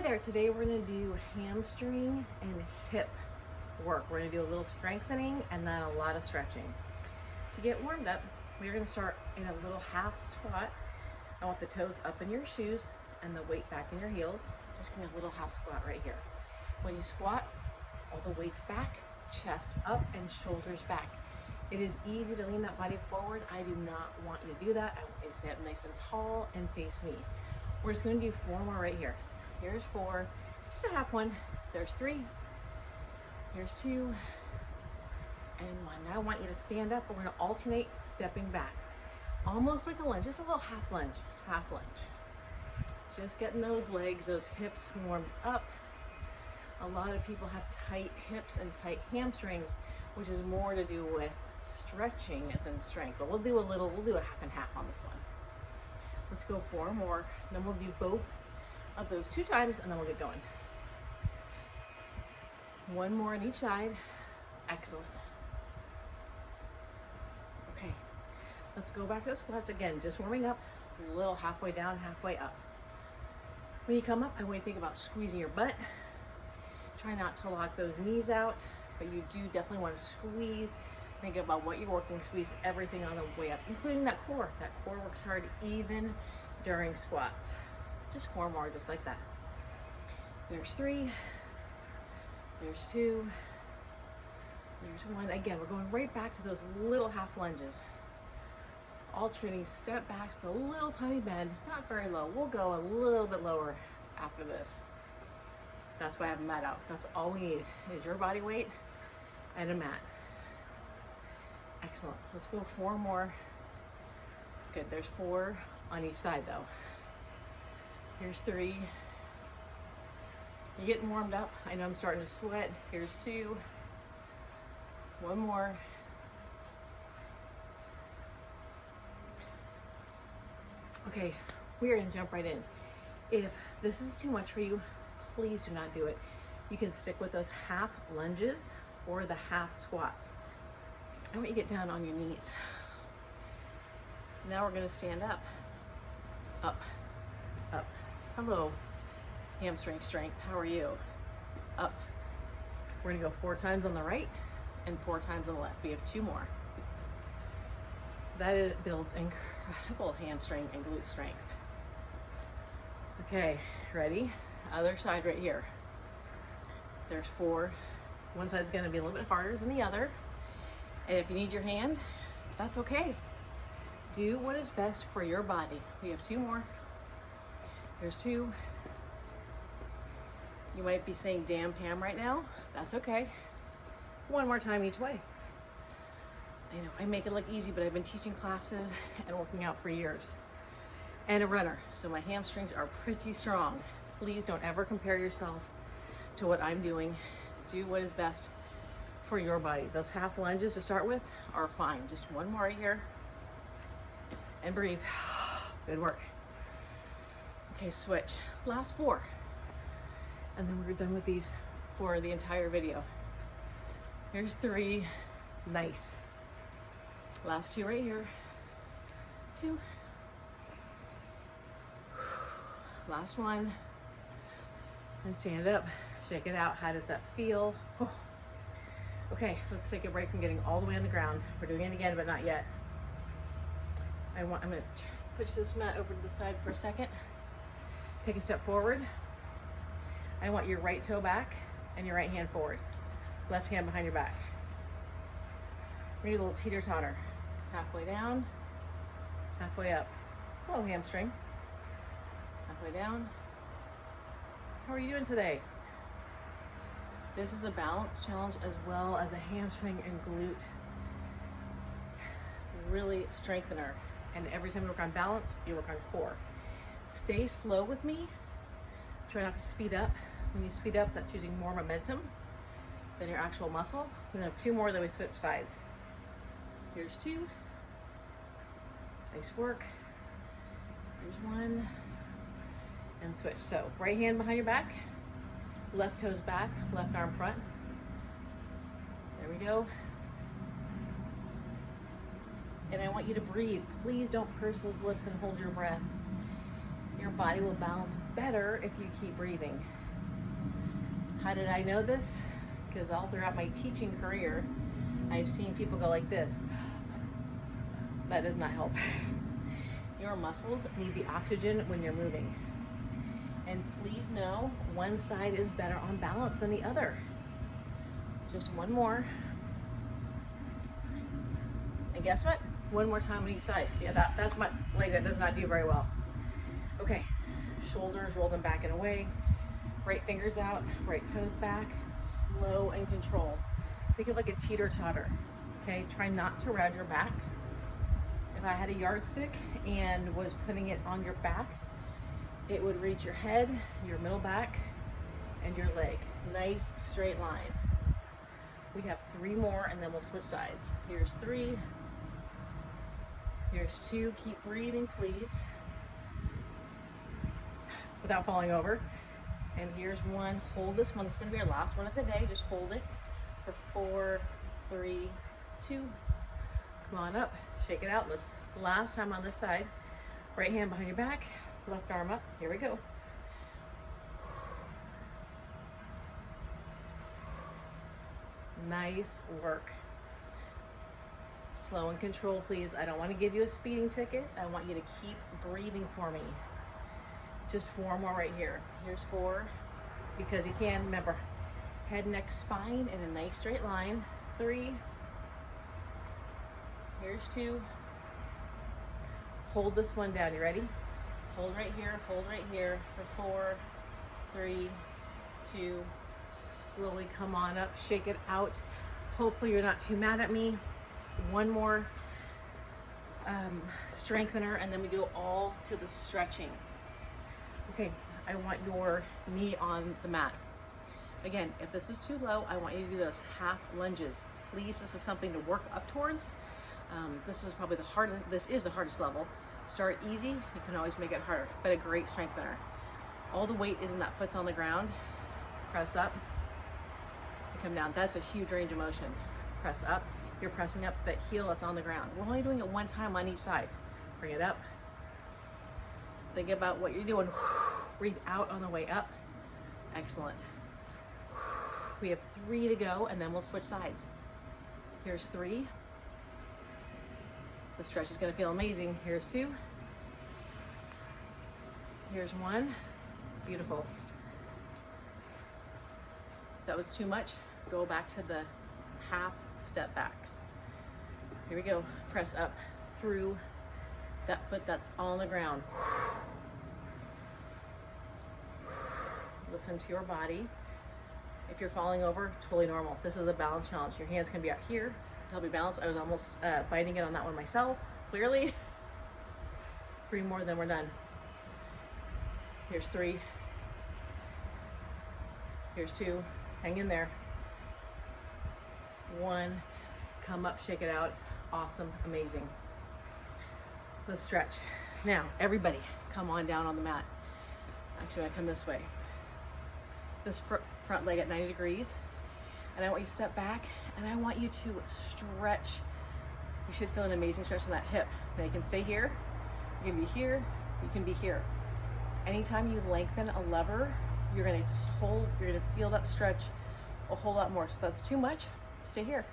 there, today we're gonna do hamstring and hip work. We're gonna do a little strengthening and then a lot of stretching. To get warmed up, we're gonna start in a little half squat. I want the toes up in your shoes and the weight back in your heels. Just give me a little half squat right here. When you squat, all the weight's back, chest up and shoulders back. It is easy to lean that body forward. I do not want you to do that. I want you to stand up nice and tall and face me. We're just gonna do 4 more right here. Here's 4, just a half one. There's 3, here's 2, and 1. Now I want you to stand up. We're gonna alternate stepping back. Almost like a lunge, just a little half lunge, half lunge. Just getting those legs, those hips warmed up. A lot of people have tight hips and tight hamstrings, which is more to do with stretching than strength. But we'll do a half and half on this one. Let's go 4 more, then we'll do both of those 2 times and then we'll get going. 1 more on each side. Excellent. Okay, let's go back to the squats again, just warming up, a little halfway down, halfway up. When you come up, I want you to think about squeezing your butt. Try not to lock those knees out, but you do definitely want to squeeze. Think about what you're working, squeeze everything on the way up, including that core. That core works hard even during squats. Just 4 more, just like that. There's 3, there's 2, there's 1. Again, we're going right back to those little half lunges. Alternating step backs with a little tiny bend, not very low. We'll go a little bit lower after this. That's why I have a mat out. That's all we need is your body weight and a mat. Excellent. Let's go 4 more. Good, there's 4 on each side though. Here's 3. You're getting warmed up. I know I'm starting to sweat. Here's 2. 1 more. Okay, we're gonna jump right in. If this is too much for you, please do not do it. You can stick with those half lunges or the half squats. I want you to get down on your knees. Now we're gonna stand up. Up, up. Hello, hamstring strength, how are you? Up. We're gonna go 4 times on the right and 4 times on the left. We have 2 more. That builds incredible hamstring and glute strength. Okay, ready? Other side right here. There's 4. One side's gonna be a little bit harder than the other. And if you need your hand, that's okay. Do what is best for your body. We have 2 more. There's 2. You might be saying, damn Pam right now. That's okay. 1 more time each way. I know, I make it look easy, but I've been teaching classes and working out for years. And a runner, so my hamstrings are pretty strong. Please don't ever compare yourself to what I'm doing. Do what is best for your body. Those half lunges to start with are fine. Just 1 more right here. And breathe. Good work. Okay, switch. Last 4. And then we're done with these for the entire video. Here's 3. Nice. Last 2 right here. 2. Last 1. And stand up. Shake it out. How does that feel? Okay, let's take a break from getting all the way on the ground. We're doing it again, but not yet. I'm gonna push this mat over to the side for a second. Take a step forward. I want your right toe back and your right hand forward. Left hand behind your back. We need a little teeter-totter. Halfway down, halfway up. Hello, hamstring. Halfway down. How are you doing today? This is a balance challenge as well as a hamstring and glute really strengthener. And every time you work on balance, you work on core. Stay slow with me. Try not to speed up. When you speed up, that's using more momentum than your actual muscle. We have 2 more, then we switch sides. Here's 2. Nice work. Here's 1. And switch. So right hand behind your back, left toes back, left arm front. There we go. And I want you to breathe. Please don't purse those lips and hold your breath. Your body will balance better if you keep breathing. How did I know this? Because all throughout my teaching career, I've seen people go like this. That does not help. Your muscles need the oxygen when you're moving. And please know, one side is better on balance than the other. Just one more. And guess what? One more time on each side. Yeah, that's my leg that does not do very well. Okay, shoulders, roll them back and away. Right fingers out, right toes back, slow and control. Think of like a teeter-totter, okay? Try not to round your back. If I had a yardstick and was putting it on your back, it would reach your head, your middle back, and your leg. Nice straight line. We have 3 more and then we'll switch sides. Here's 3, here's 2, keep breathing please, without falling over. And here's 1, hold this one, this is gonna be our last one of the day, just hold it for 4, 3, 2, come on up, shake it out. This last time on this side, right hand behind your back, left arm up, here we go. Nice work. Slow and control please. I don't want to give you a speeding ticket, I want you to keep breathing for me. Just 4 more right here. Here's 4, because you can, remember, head, neck, spine in a nice straight line. 3, here's 2, hold this one down, you ready? Hold right here for 4, 3, 2, slowly come on up, shake it out. Hopefully you're not too mad at me. 1 more strengthener and then we go all to the stretching. Okay, I want your knee on the mat. Again, if this is too low, I want you to do those half lunges. Please, this is something to work up towards. This is probably the hardest, this is the hardest level. Start easy, you can always make it harder, but a great strengthener. All the weight is in that foot's on the ground. Press up, come down. That's a huge range of motion. Press up, you're pressing up to that heel that's on the ground. We're only doing it 1 time on each side. Bring it up. Think about what you're doing. Breathe out on the way up. Excellent. We have 3 to go and then we'll switch sides. Here's 3. The stretch is gonna feel amazing. Here's 2. Here's 1. Beautiful. If that was too much, go back to the half step backs. Here we go. Press up through that foot that's on the ground. Listen to your body. If you're falling over, totally normal. This is a balance challenge. Your hands can be out here to help you balance. I was almost biting it on that one myself, clearly. 3 more, then we're done. Here's 3. Here's 2. Hang in there. 1. Come up, shake it out. Awesome, amazing. Let's stretch. Now, everybody, come on down on the mat. Actually, I come this way. This front leg at 90 degrees. And I want you to step back and I want you to stretch. You should feel an amazing stretch in that hip. Now you can stay here, you can be here, you can be here. Anytime you lengthen a lever, you're gonna feel that stretch a whole lot more. So if that's too much, stay here,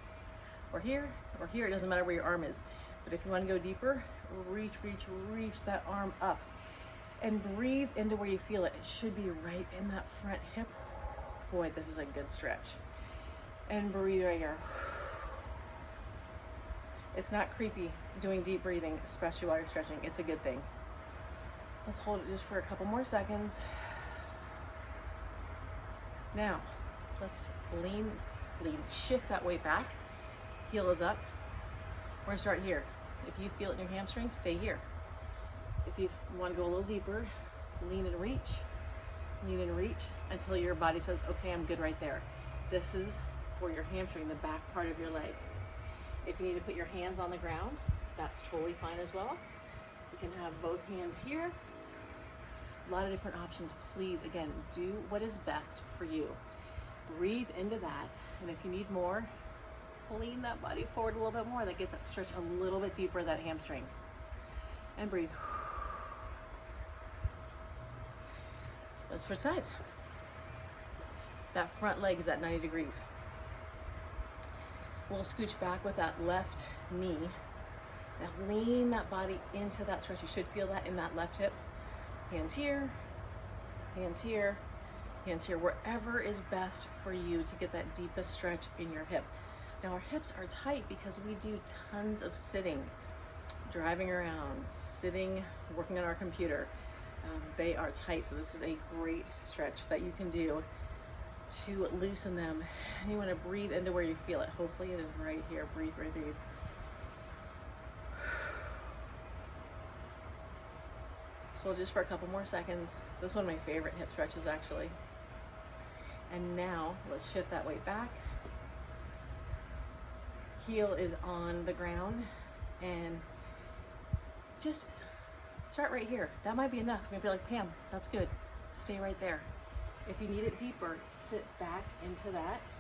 or here, or here. It doesn't matter where your arm is. But if you wanna go deeper, reach that arm up. And breathe into where you feel it. It should be right in that front hip. Boy, this is a good stretch. And breathe right here. It's not creepy doing deep breathing, especially while you're stretching. It's a good thing. Let's hold it just for a couple more seconds. Now, let's lean, shift that weight back. Heel is up. We're gonna start here. If you feel it in your hamstring, stay here. If you want to go a little deeper, lean and reach until your body says, okay, I'm good right there. This is for your hamstring, the back part of your leg. If you need to put your hands on the ground, that's totally fine as well. You can have both hands here. A lot of different options. Please, again, do what is best for you. Breathe into that, and if you need more, lean that body forward a little bit more. That gets that stretch a little bit deeper, that hamstring. And breathe. let's switch sides. That front leg is at 90 degrees. We'll scooch back with that left knee. Now lean that body into that stretch. You should feel that in that left hip. Hands here, hands here, hands here, wherever is best for you to get that deepest stretch in your hip. Now our hips are tight because we do tons of sitting, driving around, sitting, working on our computer. They are tight, so this is a great stretch that you can do to loosen them. And you want to breathe into where you feel it. Hopefully it is right here. Breathe, breathe, breathe. Hold just for a couple more seconds. This is one of my favorite hip stretches actually. And now let's shift that weight back. Heel is on the ground and just start right here. That might be enough. Maybe like, Pam, that's good. Stay right there. If you need it deeper, sit back into that.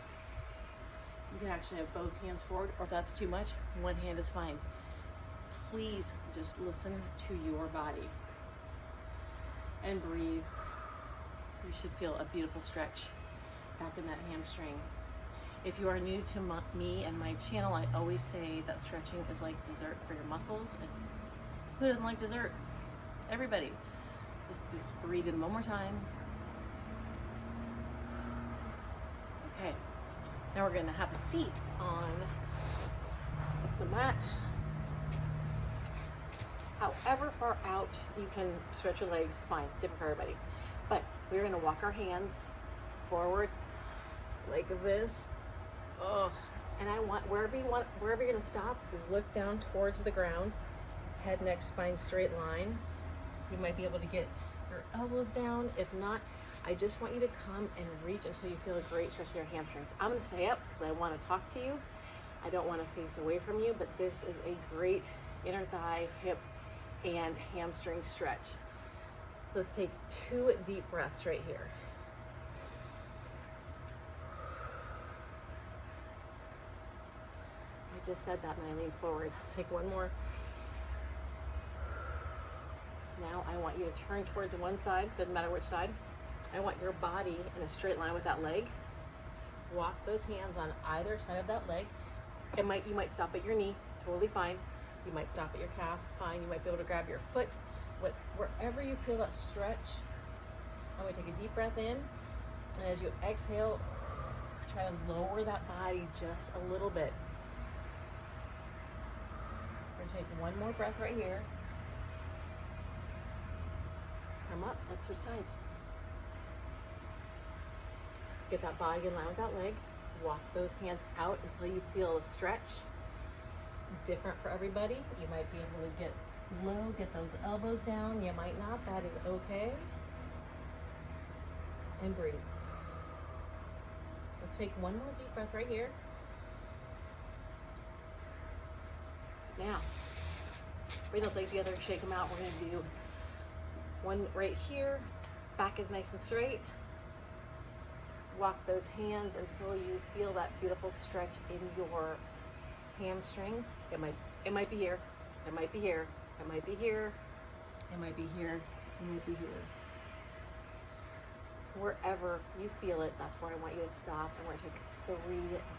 You can actually have both hands forward, or if that's too much, one hand is fine. Please just listen to your body and breathe. You should feel a beautiful stretch back in that hamstring. If you are new to me and my channel, I always say that stretching is like dessert for your muscles. And who doesn't like dessert? Everybody. Let's just breathe in one more time. Okay, now we're gonna have a seat on the mat. However far out you can stretch your legs, fine, different for everybody. But we're gonna walk our hands forward like this. Oh, and I want, wherever you're gonna stop, look down towards the ground, head, neck, spine, straight line. You might be able to get your elbows down. If not, I just want you to come and reach until you feel a great stretch in your hamstrings. I'm gonna stay up because I wanna talk to you. I don't wanna face away from you, but this is a great inner thigh, hip, and hamstring stretch. Let's take 2 deep breaths right here. I just said that and I leaned forward. Let's take one more. Now I want you to turn towards one side, doesn't matter which side. I want your body in a straight line with that leg. Walk those hands on either side of that leg. You might stop at your knee, totally fine. You might stop at your calf, fine. You might be able to grab your foot. Wherever you feel that stretch, I'm gonna take a deep breath in. And as you exhale, try to lower that body just a little bit. We're gonna take one more breath right here. Come up, let's switch sides. Get that body in line with that leg. Walk those hands out until you feel a stretch. Different for everybody. You might be able to get low, get those elbows down. You might not, that is okay. And breathe. Let's take one more deep breath right here. Now, bring those legs together, shake them out. We're gonna do one right here. Back is nice and straight. Walk those hands until you feel that beautiful stretch in your hamstrings. It might be here. It might be here. It might be here. It might be here. It might be here. Wherever you feel it, that's where I want you to stop. And we're gonna take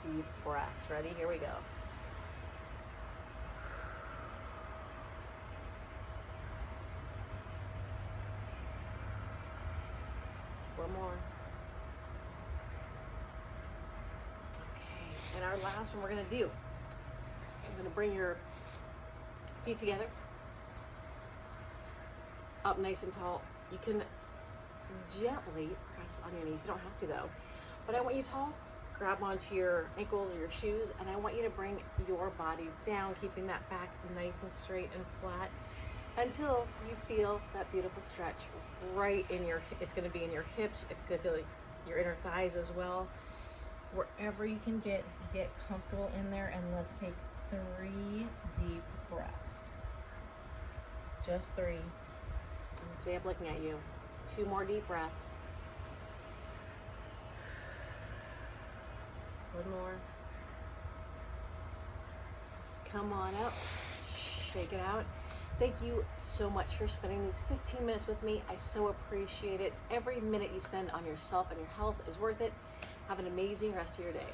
3 deep breaths. Ready? Here we go. One more. Okay, and our last one we're gonna do. I'm gonna bring your feet together, up nice and tall. You can gently press on your knees. You don't have to though. But I want you tall. Grab onto your ankles or your shoes, and I want you to bring your body down, keeping that back nice and straight and flat until you feel that beautiful stretch right in your, it's gonna be in your hips. It's gonna feel like your inner thighs as well. Wherever you can get comfortable in there, and let's take 3 deep breaths. Just 3. And stay up looking at you. 2 more deep breaths. One more. Come on up. Shake it out. Thank you so much for spending these 15 minutes with me. I so appreciate it. Every minute you spend on yourself and your health is worth it. Have an amazing rest of your day.